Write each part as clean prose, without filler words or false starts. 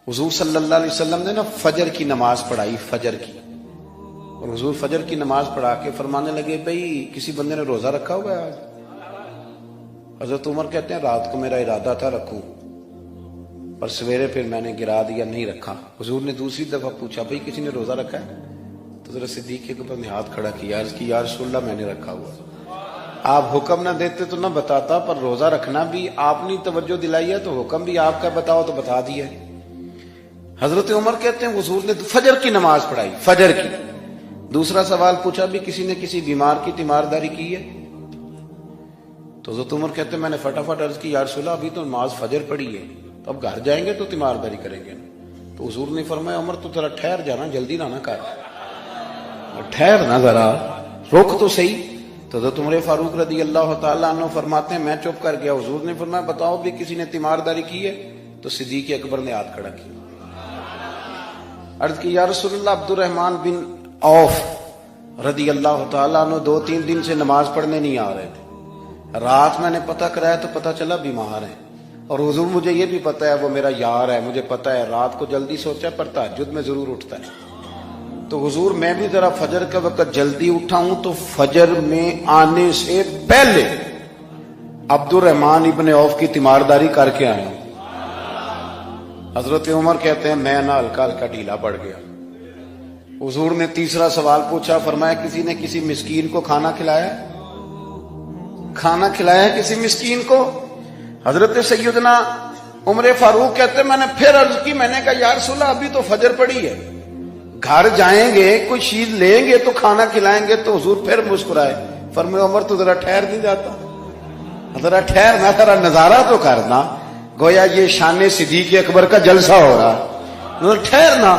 حضور صلی اللہ علیہ وسلم نے نا فجر کی نماز پڑھائی، فجر کی، اور حضور فجر کی نماز پڑھا کے فرمانے لگے بھئی کسی بندے نے روزہ رکھا ہوا ہے آج؟ حضرت عمر کہتے ہیں رات کو میرا ارادہ تھا رکھوں، پر سویرے پھر میں نے گرا دیا، نہیں رکھا۔ حضور نے دوسری دفعہ پوچھا بھئی کسی نے روزہ رکھا ہے؟ تو حضرت صدیق کے اوپر نے ہاتھ کھڑا کیا، عرض کی یا رسول اللہ میں نے رکھا ہوا۔ آپ حکم نہ دیتے تو نہ بتاتا، پر روزہ رکھنا بھی آپ نے توجہ دلائی ہے تو حکم بھی آپ کا بتاؤ تو بتا دیا۔ حضرت عمر کہتے ہیں حضور نے فجر کی نماز پڑھائی، فجر کی۔ دوسرا سوال پوچھا بھی کسی نے کسی بیمار کی تیمارداری کی ہے؟ تو حضرت عمر کہتے ہیں میں نے فٹافٹ عرض کی یا رسول اللہ ابھی تو نماز فجر پڑھی ہے، تو اب گھر جائیں گے تو تیمارداری کریں گے۔ تو حضور نے فرمایا عمر تو ذرا ٹھہر جانا، جلدی نہ کر، ٹھہر نہ، ذرا روک تو صحیح۔ تو حضرت عمر فاروق رضی اللہ تعالیٰ عنہ فرماتے ہیں میں چپ کر گیا۔ حضور نے فرمایا بتاؤ بھی کسی نے تیمارداری کی ہے؟ تو صدیق اکبر نے ہاتھ کھڑا کیا، عرض کی یا رسول اللہ عبد الرحمن بن عوف رضی اللہ تعالیٰ عنہ 2-3 دن سے نماز پڑھنے نہیں آ رہے تھے، رات میں نے پتہ کرایا تو پتہ چلا بیمار ہیں، اور حضور مجھے یہ بھی پتہ ہے وہ میرا یار ہے، مجھے پتہ ہے رات کو جلدی سوچا پر تہجد میں ضرور اٹھتا ہے۔ تو حضور میں بھی ذرا فجر کے وقت جلدی اٹھا ہوں تو فجر میں آنے سے پہلے عبد الرحمن ابن عوف کی تیمارداری کر کے آیا ہوں۔ حضرت عمر کہتے ہیں میں نہ ہلکا ہلکا ڈھیلا پڑ گیا۔ حضور نے تیسرا سوال پوچھا، فرمایا کسی نے کسی مسکین کو کھانا کھلایا؟ کھانا کھلایا ہے کسی مسکین کو؟ حضرت سیدنا عمر فاروق کہتے ہیں میں نے پھر عرض کی، میں نے کہا یا رسول اللہ ابھی تو فجر پڑی ہے، گھر جائیں گے کوئی چیز لیں گے تو کھانا کھلائیں گے۔ تو حضور پھر مسکرائے، فرمایا عمر تو ذرا ٹھہر نہیں جاتا، ذرا ٹھہرنا، ذرا نظارہ تو کرنا، گویا یہ شان صدیق اکبر کا جلسہ ہو رہا، ٹھہرنا۔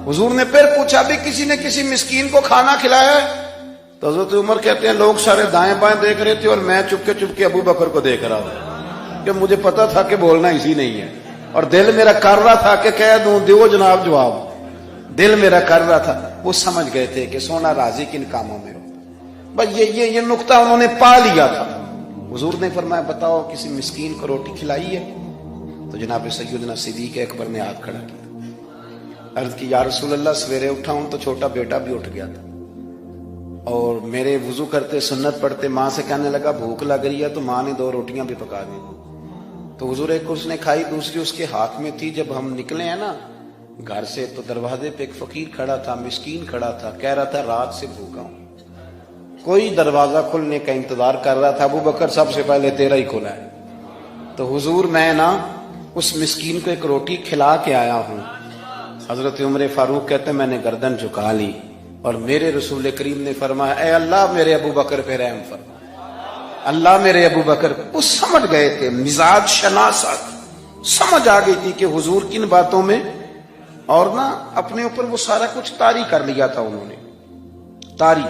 حضور نے پھر پوچھا بھی کسی نے کسی مسکین کو کھانا کھلایا ہے؟ تو حضرت عمر کہتے ہیں لوگ سارے دائیں بائیں دیکھ رہے تھے اور میں چپ کے ابو بکر کو دیکھ رہا ہوں، کہ مجھے پتا تھا کہ بولنا اسی نہیں ہے، اور دل میرا کر رہا تھا کہ کہہ دوں دیو جناب جواب، دل میرا کر رہا تھا۔ وہ سمجھ گئے تھے کہ سونا راضی کن کاموں میں ہوتا، بس یہ نقطہ انہوں نے پا لیا تھا۔ حضور نے فرمایا بتاؤ کسی مسکین کو روٹی کھلائی ہے؟ تو جناب سیدنا صدیق اکبر نے ہاتھ کھڑا کیا، عرض کی یا رسول اللہ سویرے اٹھا ہوں تو چھوٹا بیٹا بھی اٹھ گیا تھا، اور میرے وضو کرتے سنت پڑھتے ماں سے کہنے لگا بھوک لگ رہی ہے، تو ماں نے 2 روٹیاں بھی پکا دی، تو حضور ایک اس نے کھائی دوسری اس کے ہاتھ میں تھی۔ جب ہم نکلے ہیں نا گھر سے تو دروازے پہ ایک فقیر کھڑا تھا، مسکین کھڑا تھا، کہہ رہا تھا رات سے بھوکا ہوں، کوئی دروازہ کھلنے کا انتظار کر رہا تھا، ابو بکر سب سے پہلے تیرا ہی کھلا ہے۔ تو حضور میں نا اس مسکین کو ایک روٹی کھلا کے آیا ہوں۔ حضرت عمر فاروق کہتے ہیں میں نے گردن جھکا لی، اور میرے رسول کریم نے فرمایا اے اللہ میرے ابو بکر پہ رحم فرما، اللہ میرے ابو بکر۔ وہ سمجھ گئے تھے، مزاج شناست سمجھ آ گئی تھی کہ حضور کن باتوں میں، اور نا اپنے اوپر وہ سارا کچھ طاری کر لیا تھا انہوں نے، طاری،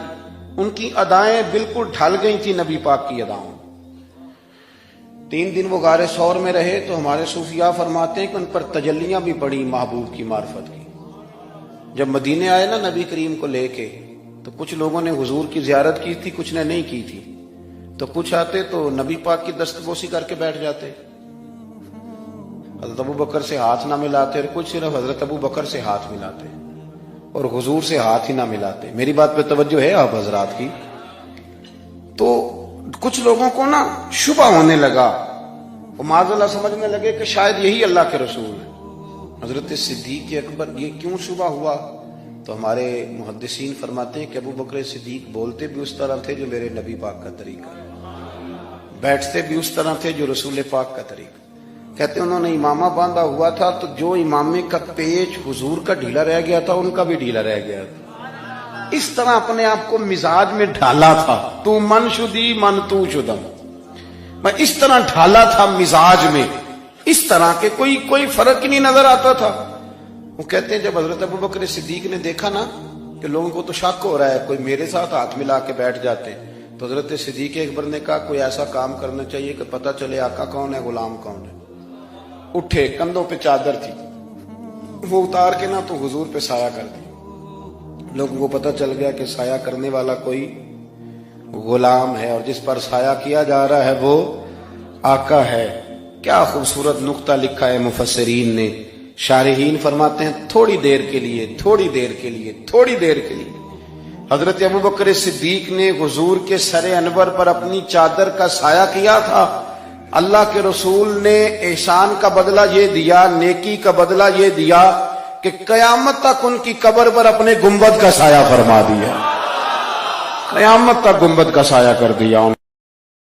ان کی ادائیں بالکل ڈھل گئی تھی نبی پاک کی اداؤں۔ 3 دن وہ غار ثور میں رہے تو ہمارے صوفیاء فرماتے ہیں کہ ان پر تجلیاں بھی پڑی محبوب کی معرفت کی۔ جب مدینے آئے نا نبی کریم کو لے کے، تو کچھ لوگوں نے حضور کی زیارت کی تھی، کچھ نے نہیں کی تھی، تو کچھ آتے تو نبی پاک کی دستبوسی کر کے بیٹھ جاتے، حضرت ابو بکر سے ہاتھ نہ ملاتے، اور کچھ صرف حضرت ابو بکر سے ہاتھ ملاتے اور حضور سے ہاتھ ہی نہ ملاتے۔ میری بات پہ توجہ ہے آپ حضرات کی؟ تو کچھ لوگوں کو نا شبہ ہونے لگا، وہ معاذ اللہ سمجھنے لگے کہ شاید یہی اللہ کے رسول ہیں۔ حضرت صدیق اکبر یہ کیوں شبہ ہوا؟ تو ہمارے محدثین فرماتے ہیں کہ ابو بکر صدیق بولتے بھی اس طرح تھے جو میرے نبی پاک کا طریقہ، بیٹھتے بھی اس طرح تھے جو رسول پاک کا طریقہ۔ کہتے ہیں انہوں نے امامہ باندھا ہوا تھا تو جو امامے کا پیچ حضور کا ڈھیلا رہ گیا تھا ان کا بھی ڈھیلا رہ گیا تھا، اس طرح اپنے آپ کو مزاج میں ڈھالا تھا، تو من شدی من تو شدم، میں اس طرح ڈھالا تھا مزاج میں، اس طرح کہ کوئی فرق ہی نہیں نظر آتا تھا۔ وہ کہتے ہیں جب حضرت ابو بکر صدیق نے دیکھا نا کہ لوگوں کو تو شک ہو رہا ہے، کوئی میرے ساتھ ہاتھ ملا کے بیٹھ جاتے، تو حضرت صدیق اکبر نے کہا کوئی ایسا کام کرنا چاہیے کہ پتہ چلے آقا کون ہے غلام کون ہے۔ اٹھے، کندھوں پہ چادر تھی، وہ اتار کے نا تو حضور پہ سایہ کر دی، لوگوں کو پتہ چل گیا کہ سایہ کرنے والا کوئی غلام ہے، اور جس پر سایہ کیا جا رہا ہے وہ آقا ہے۔ کیا خوبصورت نقطہ لکھا ہے مفسرین نے شارحین فرماتے ہیں تھوڑی دیر کے لیے، تھوڑی دیر کے لیے، تھوڑی دیر کے لیے حضرت ابوبکر صدیق نے حضور کے سر انور پر اپنی چادر کا سایہ کیا تھا۔ اللہ کے رسول نے احسان کا بدلہ یہ دیا، نیکی کا بدلہ یہ دیا کہ قیامت تک ان کی قبر پر اپنے گنبد کا سایہ فرما دیا، قیامت تک گنبد کا سایہ کر دیا ان